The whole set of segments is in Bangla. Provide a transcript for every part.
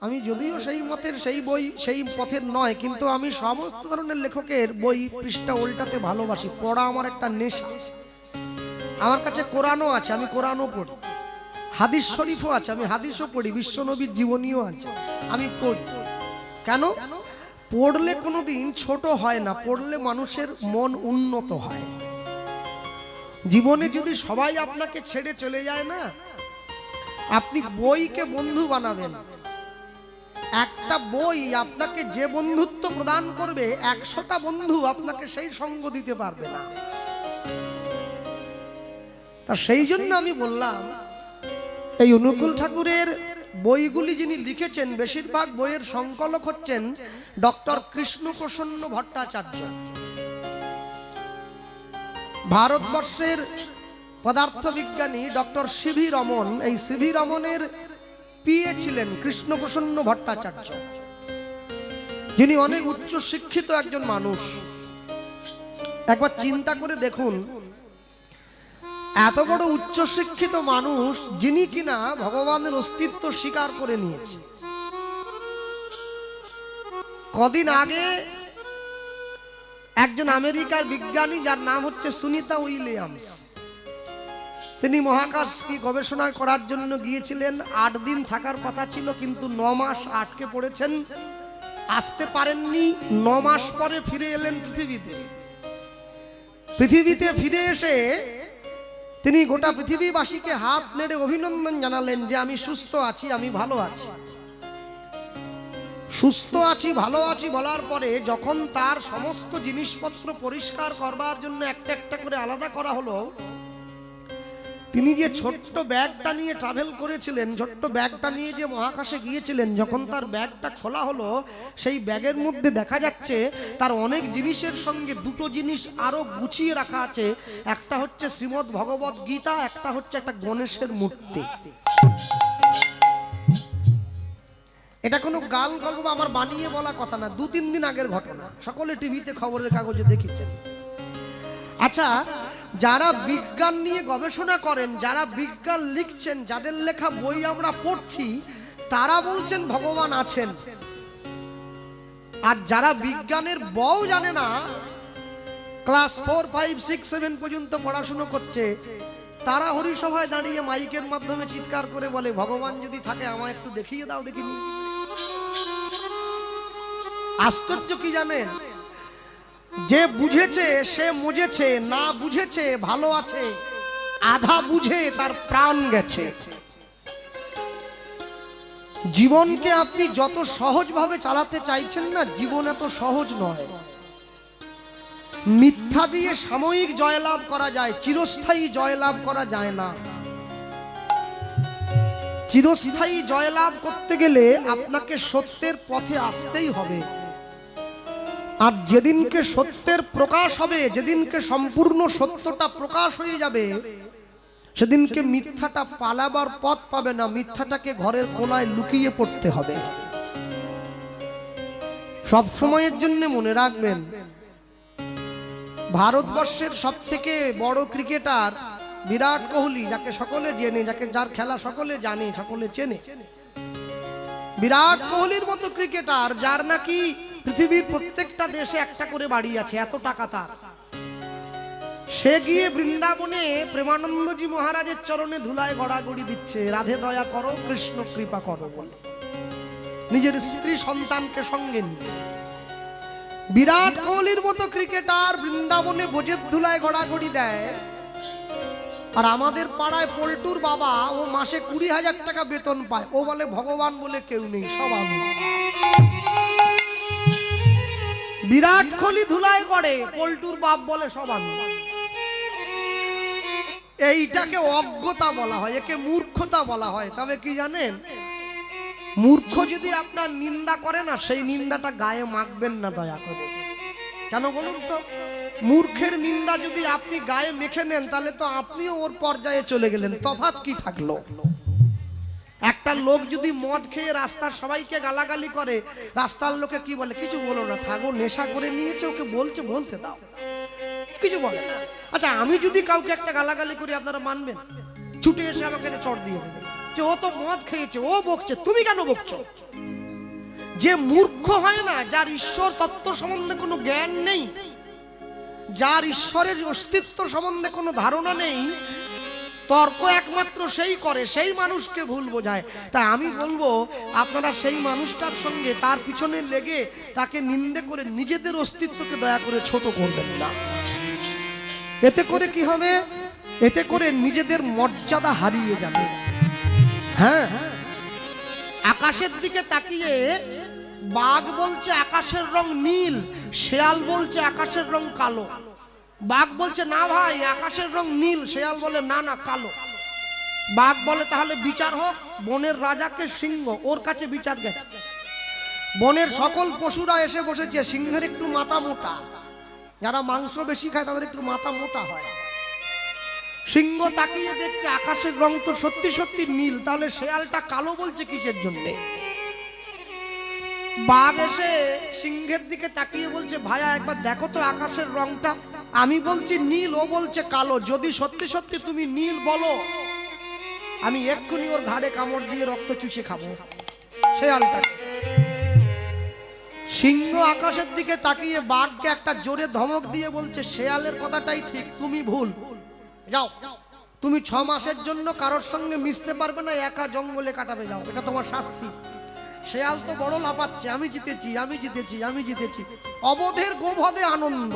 আমি যদিও সেই মতের সেই বই সেই পথের নয়, কিন্তু আমি সমস্ত ধরনের লেখকের বই পৃষ্ঠা উল্টাতে ভালোবাসি। পড়া আমার একটা নেশা। আমার কাছে কোরআনও আছে, আমি কোরআনও পড়ি। হাদিস শরীফও আছে, আমি হাদিসও পড়ি। বিশ্বনবীর জীবনীও আছে, আমি পড়ি। কেন? পড়লে কোনোদিন ছোট হয় না, পড়লে মানুষের মন উন্নত হয়। জীবনে যদি সবাই আপনাকে ছেড়ে চলে যায় না, আপনি বইকে বন্ধু বানাবেন। একটা বই আপনাকে যে বন্ধুত্ব প্রদান করবে, 100টা বন্ধু আপনাকে সেই সঙ্গ দিতে পারবে না। তা সেই জন্য আমি বললাম, এই অনুকূল ঠাকুরের বইগুলি যিনি লিখেছেন, বেশিরভাগ বইয়ের সংকলক হচ্ছেন ডক্টর কৃষ্ণপ্রসন্ন ভট্টাচার্য। ভারতবর্ষের পদার্থবিজ্ঞানী ডক্টর সিভি রমন, এই সিভি রমনের পিএ ছিলেন কৃষ্ণপ্রসন্ন ভট্টাচার্য, যিনি অনেক উচ্চ শিক্ষিত একজন মানুষ। একবার চিন্তা করে দেখুন, এত বড় উচ্চ শিক্ষিত মানুষ, যিনি কিনা ভগবানের অস্তিত্ব স্বীকার করে নিয়েছে। কদিন আগে একজন আমেরিকার বিজ্ঞানী, যার নাম হচ্ছে সুনিতা উইলিয়ামস, তিনি মহাকাশ কি গবেষণা করার জন্য গিয়েছিলেন। 8 দিন থাকার কথা ছিল, কিন্তু 9 মাস আটকে পড়েছেন, আসতে পারেননি। 9 মাস পরে ফিরে এলেন পৃথিবীতে। পৃথিবীতে ফিরে এসে তিনি গোটা পৃথিবীবাসীকে হাত নেড়ে অভিনন্দন জানালেন যে আমি সুস্থ আছি, আমি ভালো আছি। সুস্থ আছি, ভালো আছি বলার পরে যখন তার সমস্ত জিনিসপত্র পরিষ্কার করবার জন্য একটা একটা করে আলাদা করা হলো, তিনি যে ছোট্ট ব্যাগটা নিয়ে ট্রাভেল করেছিলেন, ছোট্ট ব্যাগটা নিয়ে যে মহাকাশে গিয়েছিলেন, যখন তার ব্যাগটা খোলা হলো, সেই ব্যাগের মধ্যে দেখা যাচ্ছে তার অনেক জিনিসের সঙ্গে 2টো জিনিস আরো গুছিয়ে রাখা আছে। একটা হচ্ছে শ্রীমদ্ ভগবত গীতা, একটা হচ্ছে একটা গণেশের মূর্তি। এটা কোনো গাল গল্প আমার বানিয়ে বলা কথা না, 2-3 দিন আগের ঘটনা, সকলে টিভিতে খবরের কাগজে দেখেছেন। আচ্ছা, যারা বিজ্ঞান নিয়ে গবেষণা করেন, যারা বিজ্ঞান লিখছেন, যাদের লেখা বই আমরা পড়ছি, তারা বলছেন ভগবান আছেন। আর যারা বিজ্ঞানের বও জানে না, ক্লাস 4, 5, 6, 7 পর্যন্ত পড়াশোনা করছে, তারা হরিসভায় দাঁড়িয়ে মাইকের মাধ্যমে চিৎকার করে বলে, ভগবান যদি থাকে আমায় একটু দেখিয়ে দাও, দেখিনি। আশ্চর্য কি জানেন? যে বুঝেছে সে মুজেছে, না বুঝেছে ভালো আছে, আধা বুঝে তার প্রাণ গেছে। জীবনকে আপনি যত সহজভাবে চালাতে চাইছেন না, জীবন এত সহজ নয়। মিথ্যা দিয়ে সাময়িক জয়লাভ করা যায়, চিরস্থায়ী জয়লাভ করা যায় না। চিরস্থায়ী জয়লাভ করতে গেলে আপনাকে সত্যের পথে আসতেই হবে। আর যেদিনকে সত্যের প্রকাশ হবে, যেদিনকে সম্পূর্ণ সত্যটা প্রকাশ হয়ে যাবে, সেদিনকে মিথ্যাটা পালাবার পথ পাবে না, মিথ্যাটাকে ঘরের কোনায় লুকিয়ে পড়তে হবে। সব সময়ের জন্য মনে রাখবেন, ভারতবর্ষের সবথেকে বড় ক্রিকেটার বিরাট কোহলি, যাকে সকলে জেনে, যার খেলা সকলে জানে, সকলে চেনে। বিরাট কোহলির মতো ক্রিকেটার, যার নাকি পৃথিবীর প্রত্যেকটা দেশে একটা করে বাড়ি আছে, এত টাকা তার, সে গিয়ে বৃন্দাবনে প্রেমানন্দজি মহারাজের চরণে ধুলায় গড়াগড়ি দিচ্ছে, রাধে দয়া করো, কৃষ্ণ কৃপা করো বলে, নিজের স্ত্রী সন্তানকে সঙ্গে নিয়ে। বিরাট কোহলির মতো ক্রিকেটার বৃন্দাবনে ভোজের ধুলায় গড়াগড়ি দেয়, আর আমাদের পাড়ায় পল্টুর বাবা, ও মাসে 20,000 টাকা বেতন পায়, ও বলে ভগবান বলে কেউ নেই, সব আমি। বিরাট কোহলি ধুলায় গড়ে, পল্টুর বাপ বলে সব আমি। এইটাকে অজ্ঞতা বলা হয়, একে মূর্খতা বলা হয়। তবে কি জানেন, মূর্খ যদি আপনার নিন্দা করে না, সেই নিন্দাটা গায়ে মাখবেন না দয়া করে। কেন বলুন তো? মূর্খের নিন্দা যদি আপনি গায়ে মেখে নেন, তাহলে তো আপনিও ওর পর্যায়ে চলে গেলেন, তফাৎ কি থাকলো? একটা লোক যদি মদ খেয়ে রাস্তার সবাইকে গালাগালি করে, রাস্তার লোকে কি বলে? কিছু বলো না, থাকো, নেশা করে নিয়েছে, ওকে বলছে বলতে দাও, কিছু বলে না। আচ্ছা, আমি যদি কাউকে একটা গালাগালি করি, আপনারা মানবেন? ছুটে এসে আমাকে চড় দিয়ে দেবে, যে ও তো মদ খেয়েছে, ও বকছে, তুমি কেন বকছো? যে মূর্খ হয় না, যার ঈশ্বর তত্ত্ব সম্বন্ধে কোনো জ্ঞান নেই, যার ঈশ্বরের অস্তিত্ব সম্বন্ধে কোনো ধারণা নেই, তর্ক একমাত্র সেই করে, সেই মানুষকে ভুল বোঝায়। তাই আমি বলবো আপনারা সেই মানুষটার সঙ্গে তার পিছনে লেগে তাকে নিন্দে করে নিজেদের অস্তিত্বকে দয়া করে ছোট করবেন না। এতে করে কি হবে? এতে করে নিজেদের মর্যাদা হারিয়ে যাবে। হ্যাঁ, আকাশের দিকে তাকিয়ে বাঘ বলছে আকাশের রং নীল, শেয়াল বলছে আকাশের রং কালো। বাঘ বলছে না ভাই আকাশের রং নীল, শেয়াল বলে না না কালো। বাঘ বলে তাহলে বিচার হোক। বনের রাজাকে সিংহ, ওর কাছে বিচার গেছে। বনের সকল পশুরা এসে বসেছে, সিংহের একটু মাথা মোটা, যারা মাংস বেশি খায় তাদের একটু মাথা মোটা হয়। সিংহ তাকিয়ে দেখছে আকাশের রং তো সত্যি সত্যি নীল, তাহলে শেয়ালটা কালো বলছে কিসের জন্য? বাঘ এসে সিংহের দিকে তাকিয়ে বলছে ভাইয়া একবার দেখো তো আকাশের রংটা, আমি বলছি নীল, ও বলছে কালো, যদি সত্যি সত্যি তুমি নীল বলো আমি এক্ষুনি ওর ঘাড়ে কামড় দিয়ে রক্ত চুষে খাবো শেয়ালটাকে। সিংহ আকাশের দিকে তাকিয়ে বাঘকে একটা জোরে ধমক দিয়ে বলছে শেয়ালের কথাটাই ঠিক, তুমি ভুল, যাও তুমি 6 মাসের জন্য কারোর সঙ্গে মিশতে পারবে না, একা জঙ্গলে কাটাবে, যাও, এটা তোমার শাস্তি। শেয়াল তো বড় লাফাচ্ছে, আমি জিতেছি আমি জিতেছি আমি জিতেছি। অবধের গোবধে আনন্দ,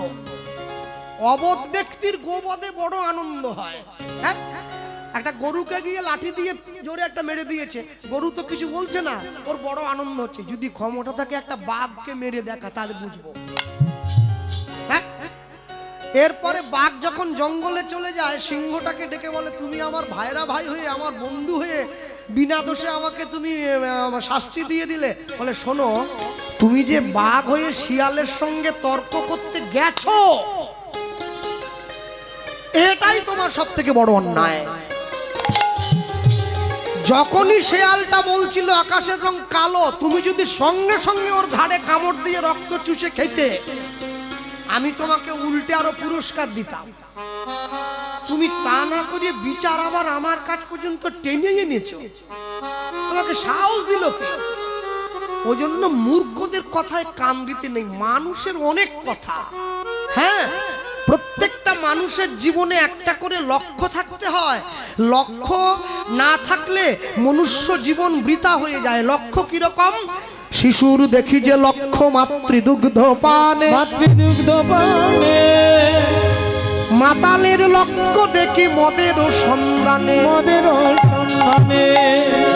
অবধ ব্যক্তির গোবধে বড় আনন্দ হয়। হ্যাঁ, একটা গরুকে গিয়ে লাঠি দিয়ে জোরে একটা মেরে দিয়েছে, গরু তো কিছু বলছে না, ওর বড় আনন্দ হচ্ছে। যদি ক্ষমতা থাকে একটা বাঘকে মেরে দেখা, তাহলে বুঝবো। হ্যাঁ, এরপরে বাঘ যখন জঙ্গলে চলে যায়, সিংহটাকে ডেকে বলে তুমি আমার ভাইরা ভাই হয়ে, আমার বন্ধু হয়ে বিনা দোষে আমাকে তুমি শাস্তি দিয়ে দিলে। বলে শোনো, তুমি যে বাঘ হয়ে শিয়ালের সঙ্গে তর্ক করতে গেছো, এটাই তোমার সব থেকে বড় অন্যায়। যখনই শেয়ালটা বলছিল আকাশের রং কালো, তুমি যদি সঙ্গে সঙ্গে ওর ঘাড়ে কামড় দিয়ে রক্ত চুষে খেতে, আমি তোমাকে উল্টে আরো পুরস্কার দিতাম। তুমি তা না করে বিচার আবার আমার কাছ পর্যন্ত টেনে এনেছো, তোমাকে সাহস দিল কে? ওই জন্য মূর্খদের কথায় কান দিতে নেই। মানুষের অনেক কথা। হ্যাঁ, প্রত্যেকটা মানুষের জীবনে একটা করে লক্ষ্য থাকতে হয়। লক্ষ্য না থাকলে মনুষ্য জীবন বৃথা হয়ে যায়। লক্ষ্য কিরকম? শিশুর দেখি যে লক্ষ্য মাতৃদুগ্ধ পানে, মাতৃদুগ্ধ পানে। মাতালের লক্ষ্য দেখি মদের সন্ধানে, মদের সন্ধানে।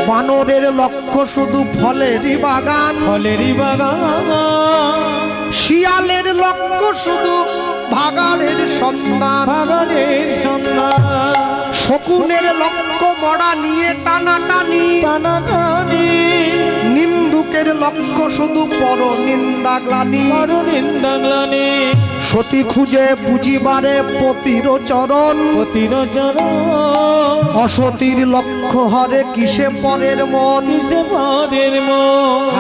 বানরের লক্ষ্য শুধু ফলেরই বাগান, ফলেরই বাগান। শিয়ালের লক্ষ্য শুধু ভাগাড়ের সন্ধান, ভাগাড়ের সন্ধান। শকুনের লক্ষ্য মরা নিয়ে টানাটানি, টানাটানি। নিন্দুকের লক্ষ্য শুধু পর নিন্দা গ্লানি, পর নিন্দা গ্লানি। সতী খুঁজে বুঝিবারে পতির চরণ, পতির চরণ। অসতীর লক্ষ্য হরে কিসে পরের মন, কিসে পরের মন।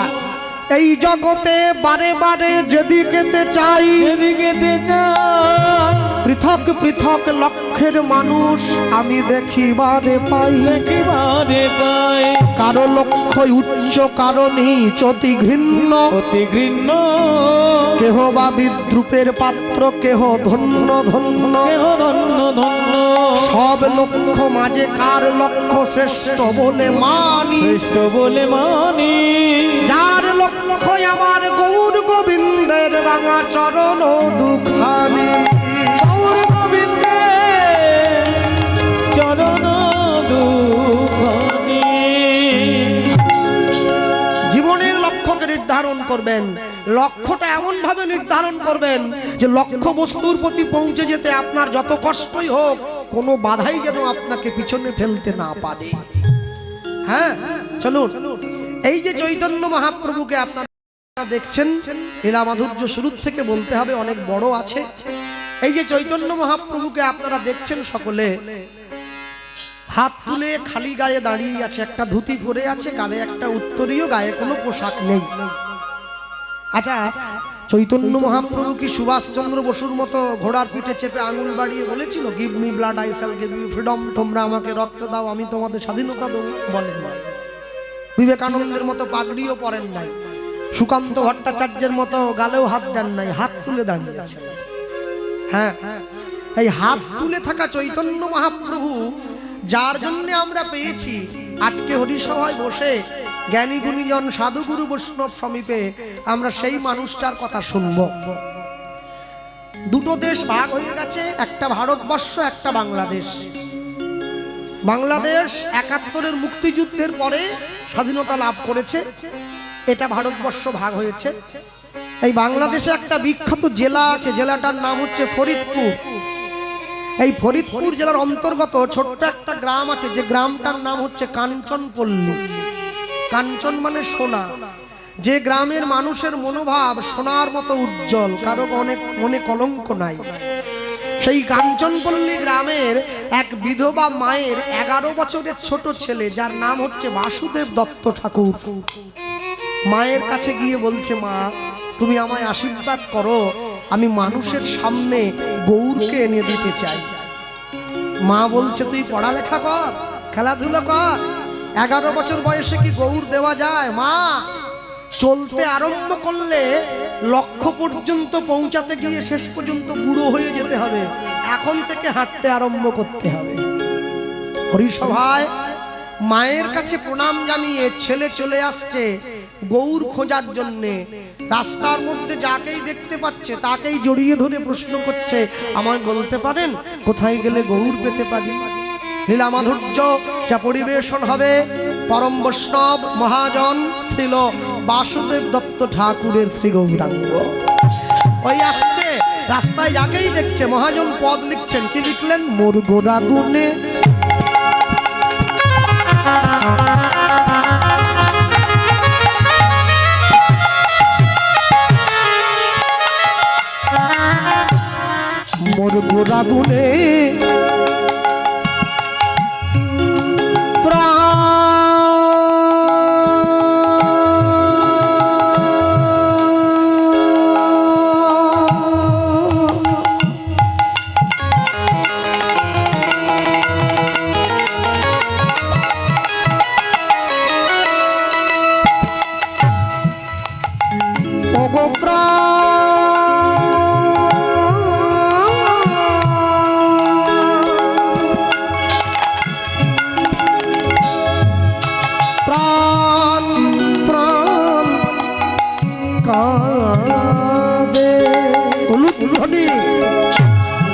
এই জগতে বারে বারে যেদিকেতে চাই, যেদিকেতে চাই। পৃথক পৃথক লক্ষ্যের মানুষ আমি দেখিবারে পাই, দেখিবারে পাই। কারো লক্ষ্য উচ্চ, কারো নিচ, অতি ঘৃণ্য, অতি ঘৃণ্য। কেহ বা বিদ্রুপের পাত্র, কেহ ধন্য ধন্য, কেহ ধন্য ধন্য। সব লক্ষ্য মাঝে কার লক্ষ্য শ্রেষ্ঠ বলে মানি, শ্রেষ্ঠ বলে মানি। যার লক্ষ্য আমার গৌর গোবিন্দের রাঙা চরণ দুখানি, গৌর গোবিন্দের চরণ দুখানি। জীবনের লক্ষ্যকে নির্ধারণ করবেন। লক্ষ্যটা এমন ভাবে নির্ধারণ করবেন যে লক্ষ্য বস্তুর প্রতি পৌঁছে যেতে আপনার যত কষ্টই হোক, কোনো বাধাই যেন আপনাকে পিছনে ফেলতে না পারে। হ্যাঁ, চলুন। এই যে চৈতন্য মহাপ্রভুকে আপনারা দেখছেন, লীলা মাধুর্য শুরু থেকে বলতে হবে অনেক বড় আছে। এই যে চৈতন্য মহাপ্রভুকে আপনারা দেখছেন, সকলে হাত তুলে খালি গায়ে দাঁড়িয়ে আছে, একটা ধুতি পরে আছে, গায়ে একটা উত্তরীয়, গায়ে কোনো পোশাক নেই। আচ্ছা, চৈতন্য মহাপ্রভু কি সুভাষচন্দ্র বসুর মতো ঘোড়ার পিঠে চেপে আঙুল বাড়িয়ে বলেছিল give me blood I shall give you freedom, তোমরা আমাকে রক্ত দাও আমি তোমাদের স্বাধীনতা দেবো? বলেন না। বিবেকানন্দের মতো পাগড়িও পরেন নাই, সুকান্ত ভট্টাচার্যের মতো গালেও হাত দেন নাই, হাত তুলে দাঁড়িয়েছে। হ্যাঁ, এই হাত তুলে থাকা চৈতন্য মহাপ্রভু যার জন্য আমরা পেয়েছি আজকে হরিসভায় বসে জ্ঞানী গুণীজন সাধুগুরু বৈষ্ণব সমীপে আমরা সেই মানুষটার কথা শুনব। দুটো দেশ ভাগ হয়ে গেছে, একটা ভারতবর্ষ, একটা বাংলাদেশ। বাংলাদেশ ৭১-এর মুক্তিযুদ্ধের পরে স্বাধীনতা লাভ করেছে, এটা ভারতবর্ষ ভাগ হয়েছে। এই বাংলাদেশে একটা বিখ্যাত জেলা আছে, জেলাটার নাম হচ্ছে ফরিদপুর। এই ফরিদপুর জেলার অন্তর্গত ছোট্ট একটা গ্রাম আছে, যে গ্রামটার নাম হচ্ছে কাঞ্চনপল্লী। কাঞ্চন মানে সোনা। যে গ্রামের মানুষের মনোভাব সোনার মতো উজ্জ্বল, কারো অনেক মনে কলঙ্ক নাই। সেই কাঞ্চনপল্লী গ্রামের এক বিধবা মায়ের 11 বছরের ছোট ছেলে, যার নাম হচ্ছে বাসুদেব দত্ত ঠাকুর, মায়ের কাছে গিয়ে বলছে, মা তুমি আমায় আশীর্বাদ করো, আমি মানুষের সামনে গৌরকে এনে দিতে চাই। মা বলছে, তুই পড়ালেখা কর, খেলাধুলা কর, 11 বছর বয়সে কি গৌর দেওয়া যায়? মা, চলতে আরম্ভ করলে লক্ষ্য পর্যন্ত পৌঁছাতে গিয়ে শেষ পর্যন্ত বুড়ো হয়ে যেতে হবে, এখন থেকে হাঁটতে আরম্ভ করতে হবে। হরিসভায় মায়ের কাছে প্রণাম জানিয়ে ছেলে চলে আসছে গৌর খোঁজার জন্যে। রাস্তার মধ্যে যাকেই দেখতে পাচ্ছে তাকেই জড়িয়ে ধরে প্রশ্ন করছে, আমায় বলতে পারেন কোথায় গেলে গৌর পেতে পারি? লীলা মাধুর্য যা পরিবেশন হবে পরম বৈষ্ণব মহাজন শ্রীল বাসুদেব দত্ত ঠাকুরের শ্রী গৌরাঙ্গ। ওই আসছে, রাস্তায় যাকেই দেখছে মহাজন পদ লিখছেন। কি লিখলেন? মোর গোরা গুণে মোর গোরা গুণে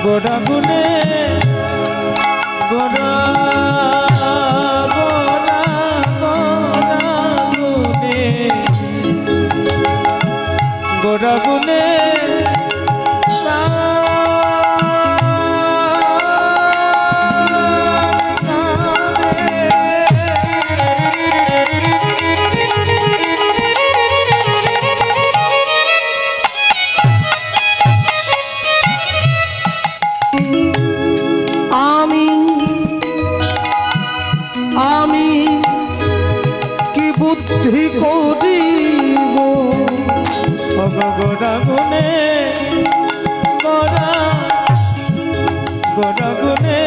গোড়া গুনে গোড়া গোড়া গোড়া গুনে গোড়া গুনে বুদ্ধি করিব গোড়া গুনে গোড়া গোড়া গুনে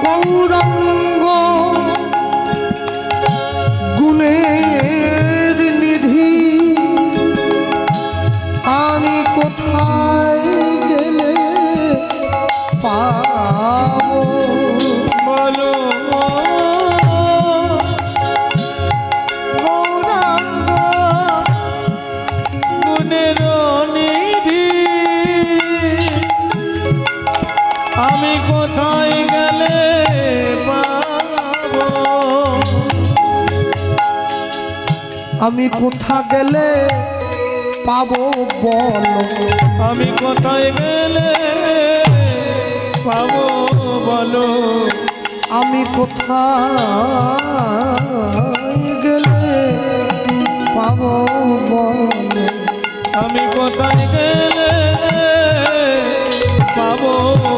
গৌরাঙ্গ গুণের নিধি, আমি কোথায় গেলে পাবো? বলো গৌরাঙ্গ গুণের নিধি, আমি কোথায় গেলে পাবো? আমি কোথা গেলে পাবো বলো? আমি কোথায় গেলে পাবো বলো? বলো আমি কোথায় গেলে পাবো বলো, আমি কোথায় গেলে পাবো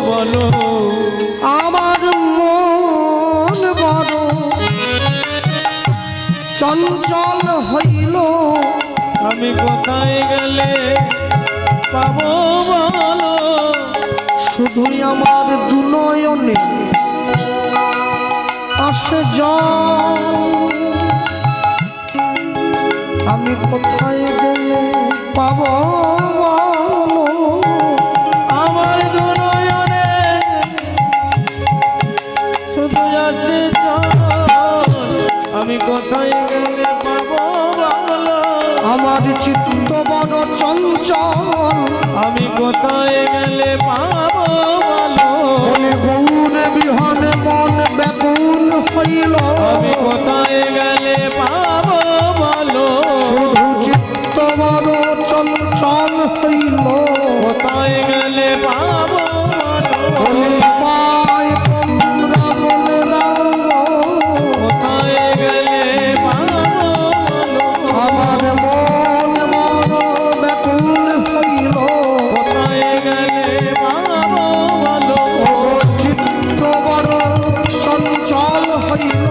বলো, আমার মন বড় চঞ্চল হইল, আমি কোথায় গেলে পাবো বলো, শুধুই আমার দুনয়নে আসে জল, আমি কোথায় গেলে পাবো বলো, আমার দুনয়নে শুধু যাচ্ছে জল, আমি কোথায় গেলে পাবো বলো, আমার চিত্ত বড় চঞ্চল, আমি কোথায় গেলে পাবো বলো, মনে গৌরে বিহনে মন ব্যাকুল হইল, আমি কোথায় গেলে পাবো বলো, শুধু চিত্ত বড় চঞ্চল হইল, কোথায় গেলে পাবো বলে বলো, পায় তোমরা বলে দাও, কোথায় গেলে পাবো বলো, আমার মন বড় ব্যাকুল হইল, কোথায় গেলে পাবো বলো, চিত্ত বড় চঞ্চল হইল,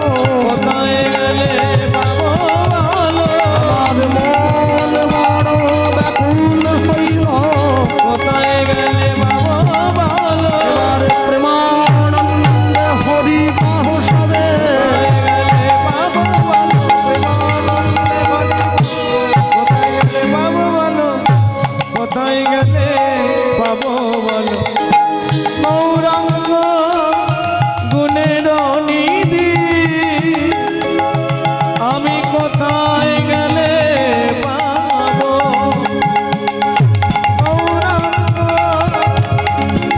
কোথায় গেলে পাবো বলো, আমার মন বড় ব্যাকুল হইল, কোথায় গেলে পাবো বলো, এবার প্রেমানন্দ হরি কাহ সবে, গেলে পাবো বলো, কোথায় গেলে পাবো বলো, কোথায় গেলে পাবো বলো, গৌরাঙ্গ গুণের নিধি, আমি কোথায় গেলে পাবো, গৌরাঙ্গ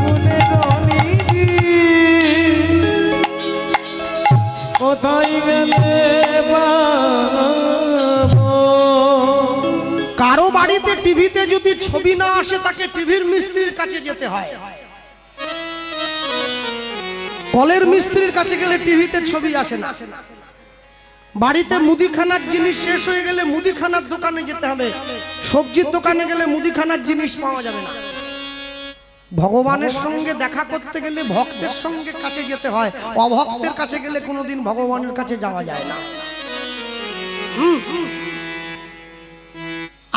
গুণের নিধি, কোথায় গেলে পাবো, কারো বাড়িতে টিভিতে যদি ছবি না আসে তাকে টিভির মিস্ত্রির কাছে যেতে হয়, কলের মিস্ত্রির কাছে গেলে টিভিতে ছবি আসে না, বাড়িতে মুদিখানার জিনিস শেষ হয়ে গেলে মুদিখানার দোকানে যেতে হবে, সবজির দোকানে গেলে মুদিখানার জিনিস পাওয়া যাবে না, ভগবানের সঙ্গে দেখা করতে গেলে ভক্তের সঙ্গে কাছে যেতে হয়, অভক্তের কাছে গেলে কোনোদিন ভগবানের কাছে যাওয়া যায় না।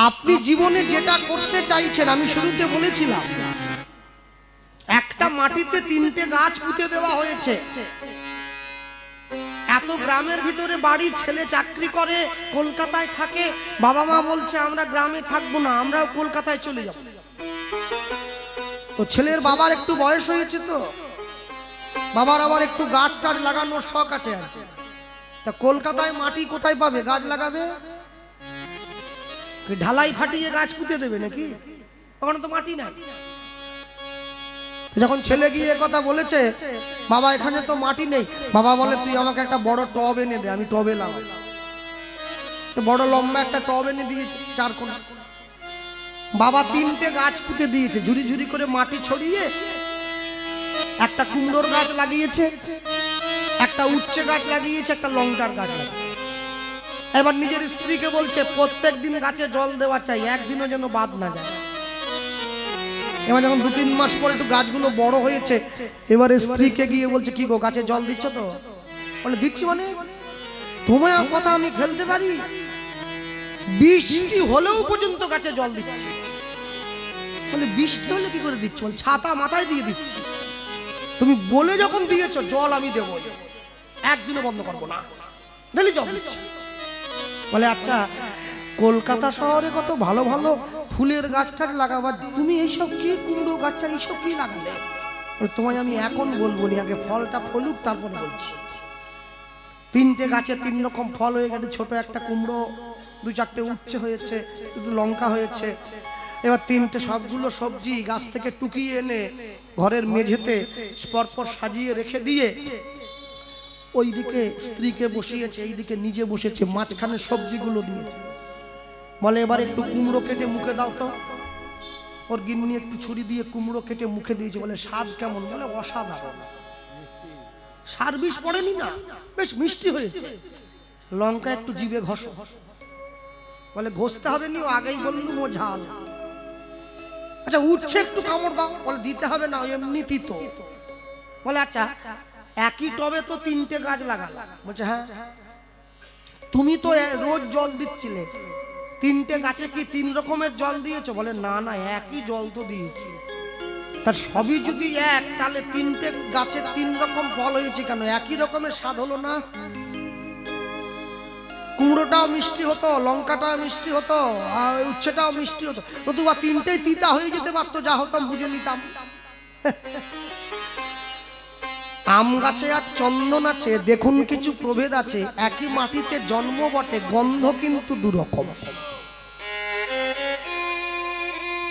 আপনি জীবনে যেটা করতে চাইছেন, আমি শুরুতে বলেছিলাম একটা মাটিতে 3টে গাছ পুঁতে দেওয়া হয়েছে, এত গ্রামের ভিতরে বাড়ি, ছেলে চাকরি করে কলকাতায় থাকে, বাবা মা বলছে আমরা গ্রামে থাকবো না, আমরাও কলকাতায় চলে যাব। তো ছেলের বাবার একটু বয়স হয়েছে, তো বাবার আবার একটু গাছ টাছ লাগানোর শখ আছে আর কি। তা কলকাতায় মাটি কোথায় পাবে গাছ লাগাবে? ঢালাই ফাটিয়ে গাছ পুঁতে দেবে নাকি? ওখানে তো মাটি নাই। যখন ছেলে গিয়ে কথা বলেছে, বাবা এখানে তো মাটি নেই, বাবা বলে তুই আমাকে একটা বড় টব এনে দে, আমি টবে লাগাবো। তো বড় লম্বা একটা টব এনে দিয়েছে 4 কোণ। বাবা 3টে গাছ পুঁতে দিয়েছে, ঝুরি ঝুরি করে মাটি ছড়িয়ে। একটা কুমড়োর গাছ লাগিয়েছে, একটা উচ্ছে গাছ লাগিয়েছে, একটা লঙ্কার গাছ লাগিয়েছে। এবার নিজের স্ত্রীকে বলছে প্রত্যেক দিন গাছে জল দেওয়া চাই, একদিনও যেন বাদ না যায়। এবার যখন 2-3 মাস পর একটু গাছগুলো বড় হয়েছে, এবার স্ত্রীকে গিয়ে বলছে কি গো গাছে জল দিচ্ছ তো? বলে দিচ্ছি। মানে তোমার কথা আমি ফেলতে পারি? বৃষ্টি হলেও পর্যন্ত গাছে জল দিচ্ছি। বলে বৃষ্টি হলে কি করে দিচ্ছ? বলে ছাতা মাথায় দিয়ে দিচ্ছি। তুমি বলে যখন দিয়েছো জল আমি দেবো, একদিনও বন্ধ করবো না, ডেলি জল দিচ্ছি। বলে আচ্ছা কলকাতা শহরে কত ভালো ভালো ফুলের গাছ টাছ লাগাবা, তুমি এইসব কি কুমড়ো গাছটা এইসব কি লাগালে? তোমায় আমি এখন বলবো না, আগে ফলটা ফলুক তারপর বলছি। 3টে গাছে 3 রকম ফল হয়ে গেছে, ছোট একটা কুমড়ো, 2-4টে উচ্ছে হয়েছে, একটু লঙ্কা হয়েছে। এবার 3টে সবগুলো সবজি গাছ থেকে টুকিয়ে এনে ঘরের মেঝেতে পরপর সাজিয়ে রেখে দিয়ে ওইদিকে স্ত্রীকে বসিয়েছে, এইদিকে নিজে বসেছে, মাঝখানে সবজিগুলো দিয়েছে। বলে এবার একটু কুমড়ো কেটে মুখে দাও তো। ওর গিন্নি একটু ছুরি দিয়ে কুমড়ো কেটে মুখে দিয়েছে। বলে স্বাদ কেমন? বলে অসাধারণ। সার্ভিস পড়েনি না, বেশ মিষ্টি হয়েছে, লঙ্কা একটু জিভে ঘষো। বলে ঘষতে হবে নি, ও আগেই বললুম ও ঝাল। আচ্ছা উঠছে, একটু কামড় দাও। বলে দিতে হবে না, এমনি তিতো। বলে আচ্ছা একই টবে তো 3টে গাছ লাগালা। বলছে হ্যাঁ। তুমি তো রোজ জল দিচ্ছিলে, 3টে গাছে কি 3 রকমের জল দিয়েছো? বলে না না, একই জল তো দিয়েছি। তার সবই যদি এক, তাহলে 3টে গাছে 3 রকম ফল হয়েছে কেন? একই রকমের স্বাদ হলো না? কুমড়োটাও মিষ্টি হতো, লঙ্কাটাও মিষ্টি হতো, আর উচ্ছেটাও মিষ্টি হতো, নতুবা 3টেই তিতা হয়ে যেতে পারতো, যা হতাম বুঝে নিতাম। আম গাছে আর চন্দন আছে, দেখুন কিছু প্রভেদ আছে। একই মাটিতে জন্ম বটে, গন্ধ কিন্তু দুরকম।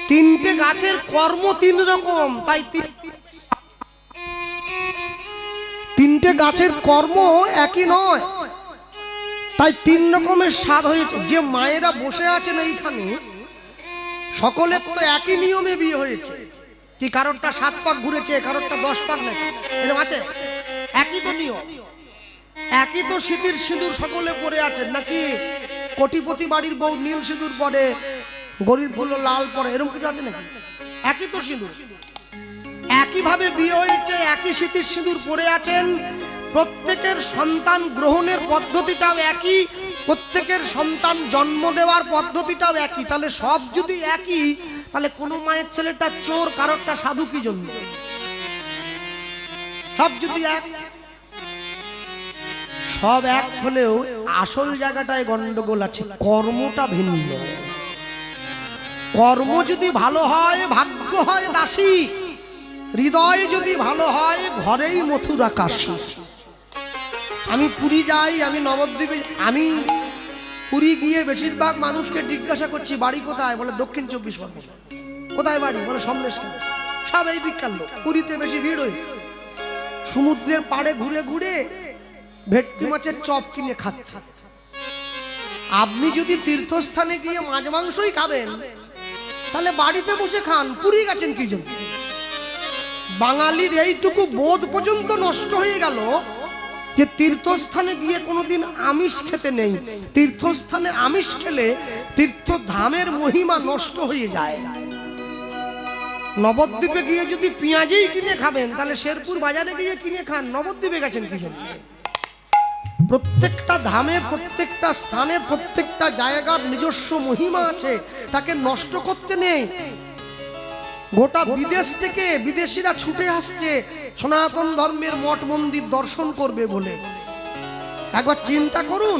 3টে গাছের কর্ম 3 রকম, তাই 3টে গাছের কর্ম একই নয়, তাই 3 রকমের স্বাদ হয়েছে। যে মায়েরা বসে আছেন এইখানে, সকলের তো একই নিয়মে বিয়ে হয়েছে। কি কারোরটা 7 পাক ঘুরেছে, কারোরটা 10 পাক, নাকি এরকম আছে? একই তো নিয়ম, একই তো সিঁথির সিঁদুর সকলে পরে আছেন, নাকি কোটিপতি বাড়ির বউ নীল সিঁদুর পরে, গরিব হলো লাল পরে, এরকম কিছু আছে নাকি? একই তো সিঁদুর, একইভাবে বিয়ে হয়েছে, একই সিঁথির সিঁদুর পরে আছেন। প্রত্যেকের সন্তান গ্রহণের পদ্ধতিটাও একই, প্রত্যেকের সন্তান জন্ম দেওয়ার পদ্ধতিটাও একই। তাহলে সব যদি একই, তাহলে কোন মায়ের ছেলেটা চোর, কারোরটা সাধু, কি জন্য? সব যদি এক, সব এক হলেও আসল জায়গাটায় গন্ডগোল আছে, কর্মটা ভিন্ন। কর্ম যদি ভালো হয়, ভাগ্য হয় দাসী। হৃদয় যদি ভালো হয়, ঘরেই মথুরা কাশী। আমি পুরী যাই, আমি নবদ্বীপে, আমি পুরী গিয়ে বেশিরভাগ মানুষকে জিজ্ঞাসা করছি বাড়ি কোথায়? বলে দক্ষিণ 24 পরগনা। কোথায় বাড়ি? বলে সন্দেশখালী। সব এই দিককার লোক। পুরীতে বেশি ভিড় হয়েছে, সমুদ্রের পাড়ে ঘুরে ঘুরে ভেটকি মাছের চপ কিনে খাচ্ছে। আপনি যদি তীর্থস্থানে গিয়ে মাছ মাংসই খাবেন, তাহলে বাড়িতে বসে খান, পুরী গেছেন কি জন্য? বাঙালির এইটুকু বোধ পর্যন্ত নষ্ট হয়ে গেল যে তীর্থস্থানে গিয়ে কোনোদিন আমিষ খেতে নেই। তীর্থস্থানে আমিষ খেলে তীর্থধামের মহিমা নষ্ট হয়ে যায়। নবদ্বীপে গিয়ে যদি পেঁয়াজই কিনে খাবেন, তাহলে শেরপুর বাজারে গিয়ে কিনে খান, নবদ্বীপে গেছেন কি জন্য? প্রত্যেকটা ধামের, প্রত্যেকটা স্থানের, প্রত্যেকটা জায়গার নিজস্ব মহিমা আছে, তাকে নষ্ট করতে নেই। গোটা বিদেশ থেকে বিদেশিরা ছুটে আসছে সনাতন ধর্মের মঠ মন্দির দর্শন করবে বলে। একবার চিন্তা করুন,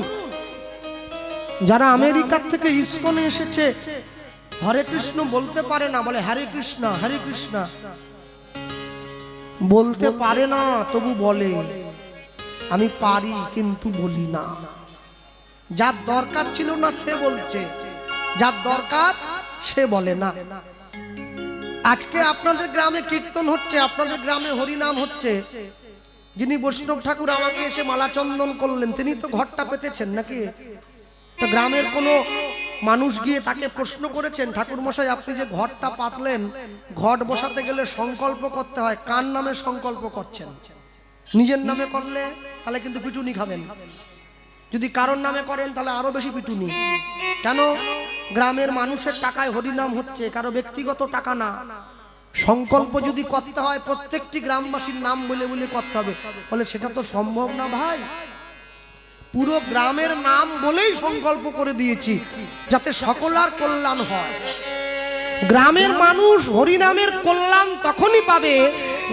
যারা আমেরিকার থেকে ইসকনে এসেছে, হরে কৃষ্ণ বলতে পারে না, বলে হরে কৃষ্ণ হরে কৃষ্ণ। বলতে পারে না, তবু বলে আমি পারি কিন্তু বলি না। যার দরকার ছিল না সে বলছে, যার দরকার সে বলে না। আজকে আপনাদের গ্রামে কীর্তন হচ্ছে, আপনাদের গ্রামে হরিনাম হচ্ছে, যিনি বৈষ্ণব ঠাকুর আমাকে এসে মালা চন্দন করলেন, তিনি তো ঘরটা পেতেছেন নাকি? তো গ্রামের কোনো মানুষ গিয়ে তাকে প্রশ্ন করেছেন, ঠাকুর মশাই আপনি যে ঘরটা পাতলেন, ঘট বসাতে গেলে সংকল্প করতে হয়, কার নামে সংকল্প করছেন? নিজের নামে করলে তাহলে কিন্তু পিটুনি খাবেন, যদি কারোর নামে করেন তাহলে আরো বেশি পিটুনি। কেন? গ্রামের মানুষের টাকায় হরিনাম হচ্ছে, কারো ব্যক্তিগত টাকা না। সংকল্প যদি করতে হয় প্রত্যেকটি গ্রামবাসীর নাম বলে বলে করতে হবে। বলে সেটা তো সম্ভব না ভাই, পুরো গ্রামের নাম বলেই সংকল্প করে দিয়েছি, যাতে সকলার কল্যাণ হয়। গ্রামের মানুষ হরিনামের কল্যাণ তখনই পাবে,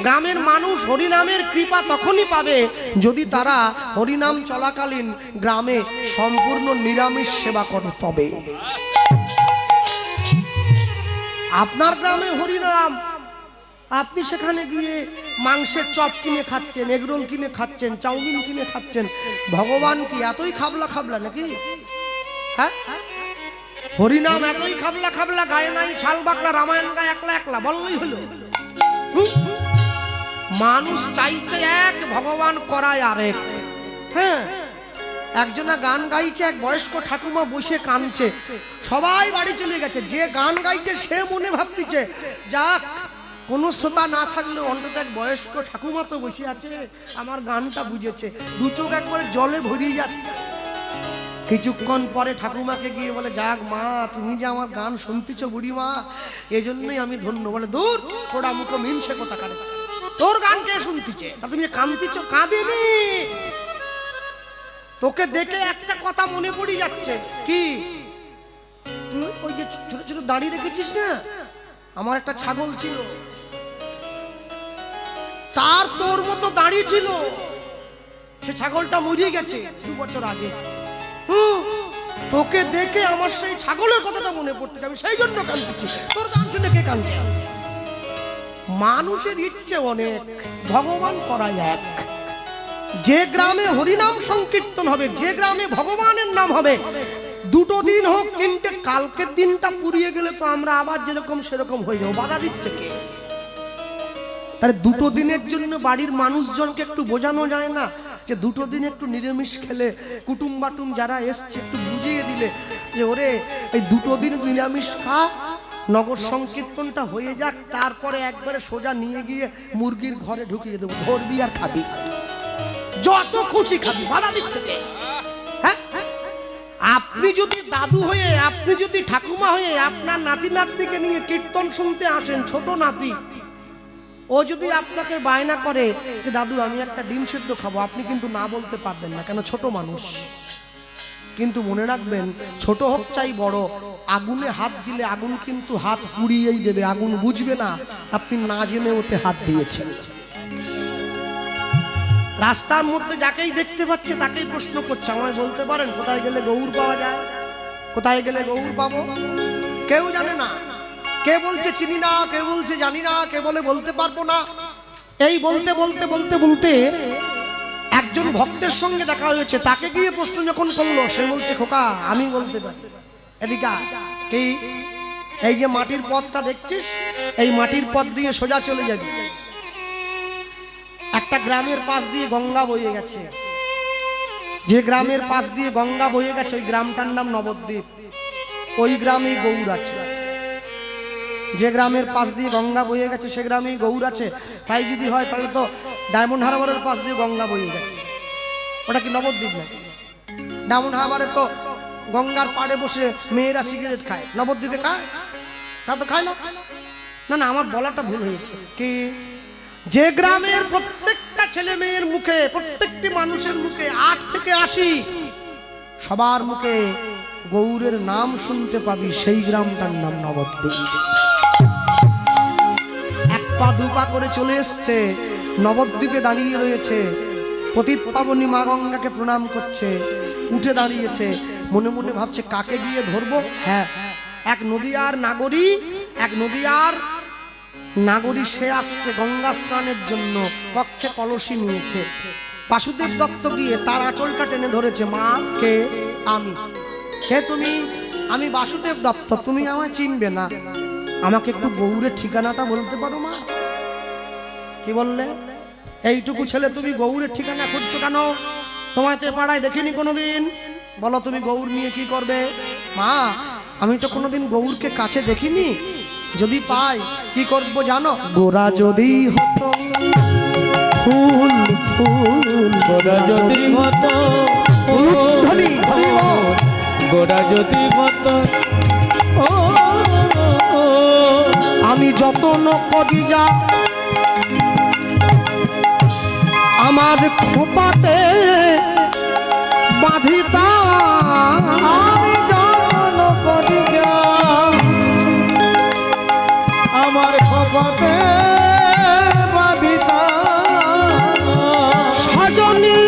গ্রামের মানুষ হরিনামের কৃপা তখনই পাবে, যদি তারা হরিনাম চলাকালীন গ্রামে সম্পূর্ণ নিরামিষ সেবা করে। তবে আপনার গ্রামে হরিনাম, আপনি সেখানে গিয়ে মাংসের চপ কিনে খাচ্ছেন, এগরোল কিনে খাচ্ছেন, চাউমিন কিনে খাচ্ছেন, ভগবান কি এতই খাবলা খাবলা নাকি? হ্যাঁ, হরিনাম এতই খাবলা খাবলা, গায়ে নাই ছাল বাকলা, রামায়ণ গায়ে একলা একলা বললেই হলো। মানুষ চাইছে এক, ভগবান করায় আরেক। হ্যাঁ, একজনা গান গাইছে, এক বয়স্ক ঠাকুমা বসে কাঁদছে, সবাই বাড়ি চলে গেছে। যে গান গাইছে সে মনে ভাবতেছে যাক কোনো শ্রোতা না থাকলে অন্তত এক বয়স্ক ঠাকুমা তো বসে আছে, আমার গানটা বুঝেছে, দু চোখ একবারে জলে ভরিয়ে যাচ্ছে। কিছুক্ষণ পরে ঠাকুমাকে গিয়ে বলে, যাক মা, তুমি যে আমার গান শুনতেছ বুড়িমা, এই জন্যই আমি ধন্য। বলে, দূর পোড়া মুখো মিনসে কথা কারে, তোর গান কে শুনতেছে? তা তুমি কাঁদতেছ? কাঁদিনি, তোকে দেখে একটা কথা মনে পড়ে যাচ্ছে। কি? তুই ওই যে ছোট ছোট দাড়ি রেখেছিস না, আমার একটা ছাগল ছিল, তার তোর মতো দাড়ি ছিল, সে ছাগলটা মরিয়ে গেছে 2 বছর আগে। তোকে দেখে আমার সেই ছাগলের কথাটা মনে পড়তেছে, আমি সেই জন্য কাঁদতেছি। তোর গান শুনে কে কাঁদছে? মানুষের ইচ্ছে অনেক, ভগবান করায় এক। যে গ্রামে হরিনাম সংকীর্তন হবে, যে গ্রামে ভগবানের নাম হবে, 2 দিন হোক 3টে, কালকের দিনটা পুরিয়ে গেলে তো আমরা আবার যেরকম সেরকম হয়ে যাবো। বাধা দিচ্ছে কে? তাহলে 2 দিনের জন্য বাড়ির মানুষজনকে একটু বোঝানো যায় না যে 2 দিন একটু নিরামিষ খেলে, কুটুম বাটুম যারা এসছে একটু বুঝিয়ে দিলে যে ওরে এই 2 দিন নিরামিষ খা, নগর সংকীর্তনটা হয়ে যাক, তারপরে একবারে সোজা নিয়ে গিয়ে মুরগির ঘরে ঢুকিয়ে দেবো, ধরবি আর খাবি, যত খুশি খাবি। বাধা দিচ্ছে কে? হ্যাঁ, আপনি যদি দাদু হয়ে, আপনি যদি ঠাকুমা হয়ে আপনার নাতি নাতনিকে নিয়ে কীর্তন শুনতে আসেন, ছোট নাতি, ও যদি আপনাকে বায়না করে যে দাদু আমি একটা ডিম সেদ্ধ খাবো, আপনি কিন্তু না বলতে পারবেন না, কেন? ছোট মানুষ। কিন্তু মনে রাখবেন, ছোট হোক চাই বড়, আগুনে হাত দিলে আগুন কিন্তু হাত পুড়িয়েই দেবে, আগুন বুঝবে না আপনি না জেনে ওতে হাত দিয়েছেন। রাস্তার মধ্যে যাকেই দেখতে পাচ্ছে তাকেই প্রশ্ন করছে, আমায় বলতে পারেন কোথায় গেলে গৌর পাওয়া যায়? কোথায় গেলে গৌর পাবো? কেউ জানে না। কে বলছে চিনি না, কে বলছে জানি না, কে বলে বলতে পারবো না। এই বলতে বলতে বলতে বলতে একজন ভক্তের সঙ্গে দেখা হয়েছে, তাকে গিয়ে প্রশ্ন যখন করলো, সে বলছে, খোকা আমি বলতে পারি। এদিকে কি? এই যে মাটির পথটা দেখছিস, এই মাটির পথ দিয়ে সোজা চলে যাবি, একটা গ্রামের পাশ দিয়ে গঙ্গা বয়ে গেছে। যে গ্রামের পাশ দিয়ে গঙ্গা বয়ে গেছে ওই গ্রামটার নাম নবদ্বীপ। ওই গ্রামে গৌর আছে। যে গ্রামের পাশ দিয়ে গঙ্গা বয়ে গেছে সে গ্রামেই গৌর আছে। তাই যদি হয় তাহলে তো ডায়মন্ড হারবারের পাশ দিয়ে গঙ্গা বয়ে গেছে, ওটা কি নবদ্বীপ না? ডায়মন্ড হারবারে তো গঙ্গার পাড়ে বসে মেয়েরা সিগারেট খায়, নবদ্বীপে খায়? তা তো খায় না। না না, আমার বলাটা ভুল হয়েছে। কি? যে গ্রামের প্রত্যেকটা ছেলে মেয়ের মুখে, প্রত্যেকটি মানুষের মুখে 8 থেকে 80 সবার মুখে গৌরের নাম শুনতে পাবি, সেই গ্রামটার নাম নবদ্বীপ। 1 পা 2 পা করে চলে এসছে, নবদ্বীপে দাঁড়িয়ে রয়েছে, পতিত পাবনী মা গঙ্গাকে প্রণাম করছে, উঠে দাঁড়িয়েছে, মনে মনে ভাবছে কাকে গিয়ে ধরবো। হ্যাঁ, এক নদীয়ার নাগরী, এক নদীয়ার নাগরী সে আসছে গঙ্গা স্নানের জন্য, পক্ষে কলসি নিয়েছে। বাসুদেব দত্ত গিয়ে তার আঁচলটা টেনে ধরেছে। মা, কে? আমি। কে তুমি? আমি বাসুদেব দত্ত, তুমি আমায় চিনবে না, আমাকে একটু গৌরের ঠিকানাটা বলতে পারো মা? কি বললে? এইটুকু ছেলে তুমি গৌরের ঠিকানা খুঁজছো কেন? তোমায় তো পাড়ায় দেখিনি কোনোদিন, বলো তুমি গৌর নিয়ে কি করবে? মা, আমি তো কোনোদিন গৌরকে কাছে দেখিনি, যদি পাই কি করবো জানো? গোরা যদি হতো ফুল ফুল, গোরা যদি হতো ধনি ধনি গোরা যদি হতো, আমি যতন করি যা আমার খোপাতে বাঁধিতা, আমি যতন করি যা আমার খোপাতে বাঁধিতা, সজনী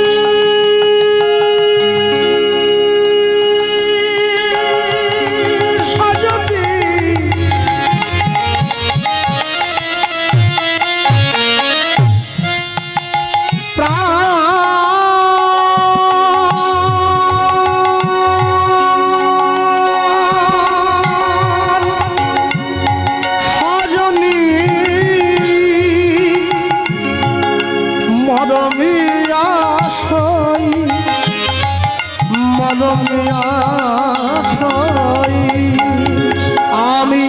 আমি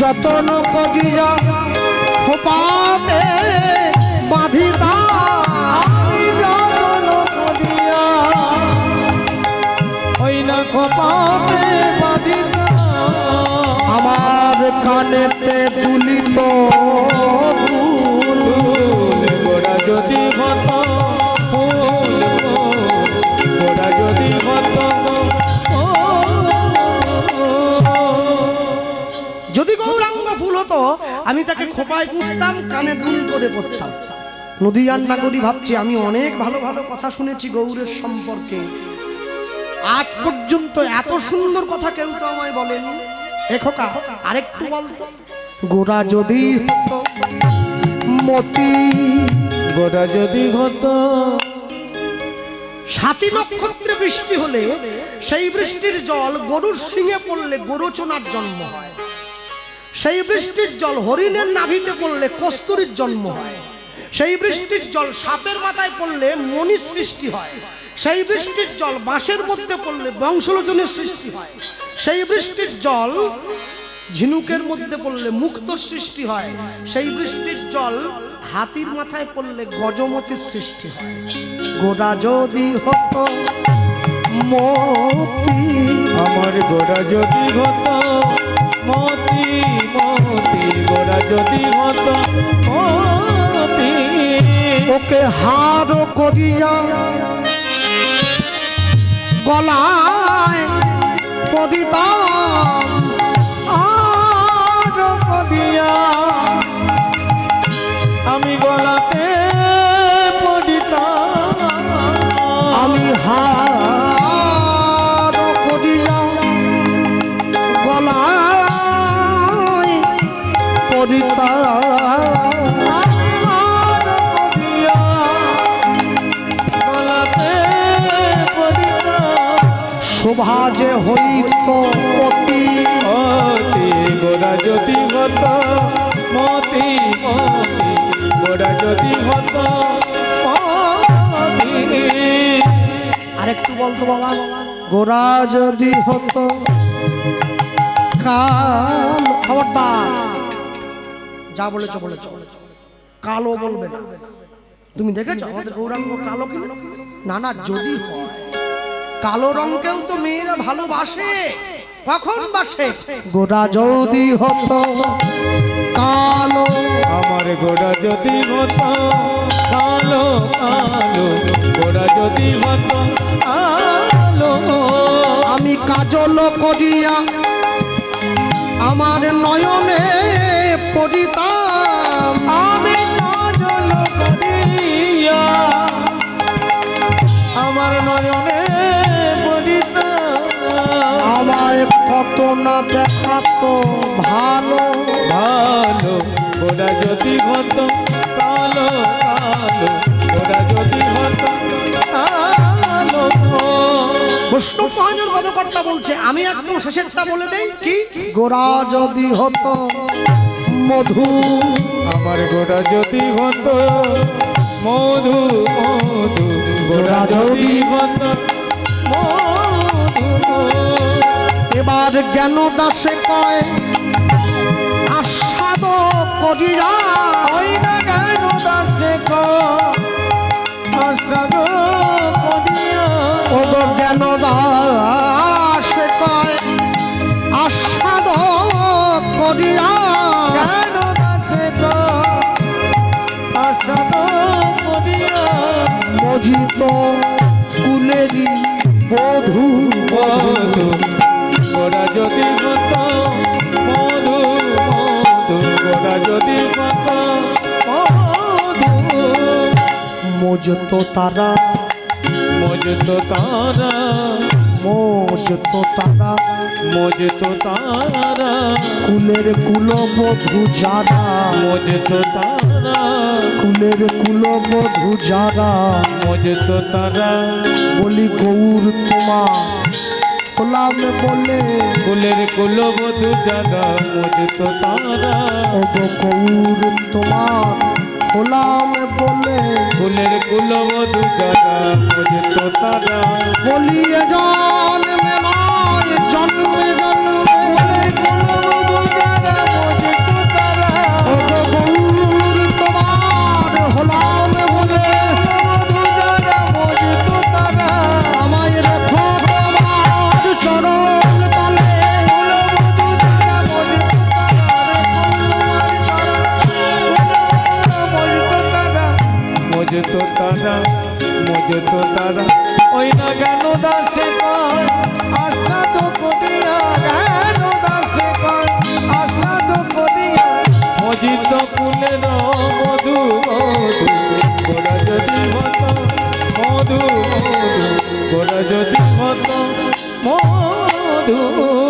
যতন করিয়া খোপাতে বাঁধিতা আমি যতন করিয়া ওই না খোপাতে বাঁধিতা আমার কানেতে তুলিত গোড়া যদি হত ফুল গোড়া যদি হত যদি গৌরাঙ্গ ফুল হতো আমি তাকে খোপায় পুষতাম, কানে দুল করে পড়তাম। নদীয়ার নাগরী ভাবছি আমি অনেক ভালো ভালো কথা শুনেছি গৌরের সম্পর্কে, আজ পর্যন্ত এত সুন্দর কথা কেউ তো আমায় বলেনি। এ খোকা আরেকটু বলতো, গোরা যদি হতো মতি, গোড়া যদি হত সাতী নক্ষত্রে বৃষ্টি হলে সেই বৃষ্টির জল গরুর শিঙে পড়লে গরুচনার জন্ম হয়, সেই বৃষ্টির জল হরিণের নাভিতে পড়লে কস্তুরীর জন্ম হয়, সেই বৃষ্টির জল সাপের মাথায় পড়লে মণির সৃষ্টি হয়, সেই বৃষ্টির জল বাঁশের মধ্যে পড়লে বংশলোচনের সৃষ্টি হয়, সেই বৃষ্টির জল ঝিনুকের মধ্যে পড়লে মুক্ত সৃষ্টি হয়, সেই বৃষ্টির জল হাতির মাথায় পড়লে গজমতির সৃষ্টি হয়। গোরা যদি হতো মতি, আমার গোড়া যদি হত মতি মতি গোড়া যদি হত মতি ওকে হার করিয়া গলায় পদিতাম, আর করিয়া আমি গলাতে পড়িতাম আমি হার করিয়া গলায় পদিতাম, শোভা যে হইত অতি অতি গোড়া যদি হত মতি মতি গোড়া যদি হত মতি আরেকটু বলতো বাবা, গোরা যদি হতো কাল, খবরদার যা বলেছো বলেছো, কালো বলবে না। তুমি দেখেছো আমাদের গৌরাঙ্গ কালো কেন? না না, যদি হয় কালো রঙকেও তো মেয়েরা ভালোবাসে, কখন বাসে? গোরা যদি হতো কালো, আমার গোড়া যদি হত কালো কালো গোড়া যদি হত আলো আমি কাজল করিয়া আমার নয়নে পড়িতাম, আমি কাজল করিয়া আমার নয়নে পড়িতাম আমায় কত না দেখাতো ভালো, ভালো গোড়া যদি হত কালো কালো গোড়া যদি হত কালো বৈষ্ণব মহাজন পদকর্তা বলছে, আমি একদম শেষেরটা বলে দেই কি, গোরা যদি হতো মধু, আমার গোড়া যদি হত মধু মধু গোড়া যদি হত মধু এবার জ্ঞান দাসে কয় আস্বাদ করিয়া, ওই না গান দাসে আসাদ করিয়া ও জ্ঞান দাসে কয় আস্বাদ করিয়া, গান দাসে আসাদ করিয়া মজিত কুলেরি বধূ মধু গোড়া যদি হত মধু মধু গোড়া যদি হত মধু মজত তারা, মজত তারা মজত তারা মজত তারা কুলের কুলবধূ যারা, মজত তারা কুলের কুলবধূ যারা, মজত তারা বলি গৌর তোমা হলাম বলে, কুলের কুলবধূ যারা মজত তারা ও গৌর তোমার হলাম বলে, কুলের কুলবধূ যারা মজত তারা বলিয়ে জন্মে নয় জন্মে জন্মে, কুলের কুলবধূ যারা মজত তারা ও গৌর মজতো তারা মজতো তারা ওই না কেন দাসে কয় আশা তো করিয়া কেন দাসে কয় আশা তো করিয়া মজিত কুলের মধু মধু গোরা যদি হত মধু মধু গোরা যদি হত মধু